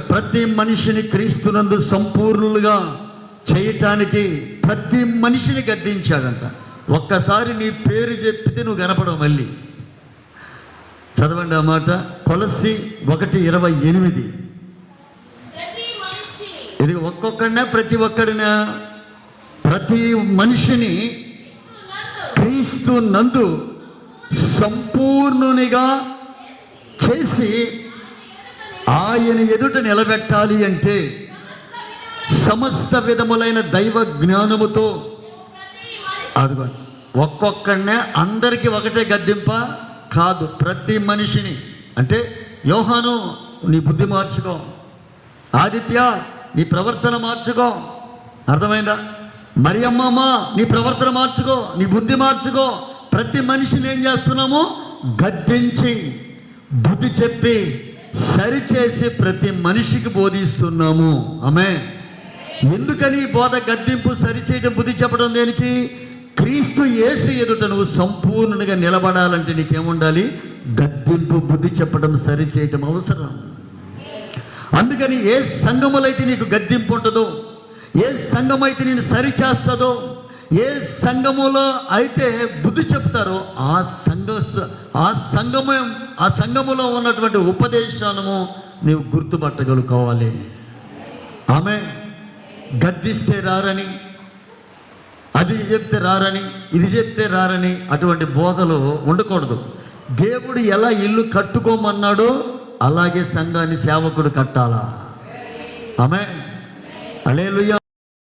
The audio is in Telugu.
ప్రతి మనిషిని క్రీస్తునందు సంపూర్ణులుగా చేయటానికి ప్రతి మనిషిని గద్దించాడంట. ఒక్కసారి నీ పేరు చెప్పితే నువ్వు కనపడవు మళ్ళీ. చదవండి ఆ మాట. కొలస్సీ 1:28. ఇది ఒక్కొక్కడినా ప్రతి ఒక్కడినా ప్రతి మనిషిని క్రీస్తు నందు సంపూర్ణునిగా చేసి ఆయన ఎదుట నిలబెట్టాలి అంటే సమస్త విధములైన దైవ జ్ఞానముతో. అదిగో ఒక్కొక్కడినే, అందరికీ ఒకటే గద్దింప కాదు, ప్రతి మనిషిని. అంటే యోహాను నీ బుద్ధి మార్చుకో, ఆదిత్య నీ ప్రవర్తన మార్చుకో, అర్థమైందా? మరియమ్మ నీ ప్రవర్తన మార్చుకో, నీ బుద్ధి మార్చుకో. ప్రతి మనిషిని ఏం చేస్తున్నాము? గద్దించి బుద్ధి చెప్పి సరిచేసి ప్రతి మనిషికి బోధిస్తున్నాము. ఆమె ఎందుకని బోధ, గద్దింపు, సరిచేయడం, బుద్ధి చెప్పడం దేనికి? క్రీస్తు యేసు ఎదుట నువ్వు సంపూర్ణంగా నిలబడాలంటే నీకేముండాలి? గద్దింపు, బుద్ధి చెప్పడం, సరిచేయటం అవసరం. అందుకని ఏ సంఘములైతే నీకు గద్దింపు ఉంటుందో, ఏ సంఘం అయితే నేను సరిచేస్తుందో, ఏ సంఘములో అయితే బుద్ధి చెప్తారో ఆ సంఘములో ఉన్నటువంటి ఉపదేశాలను నీవు గుర్తుపట్టగలుగుకోవాలి. ఆమె గద్దిస్తే రారని, అది చెప్తే రారని, ఇది చెప్తే రారని అటువంటి బోధలు ఉండకూడదు. దేవుడు ఎలా ఇల్లు కట్టుకోమన్నాడో అలాగే సంఘాన్ని సేవకుడు కట్టాలా. ఆమె హల్లెలూయా.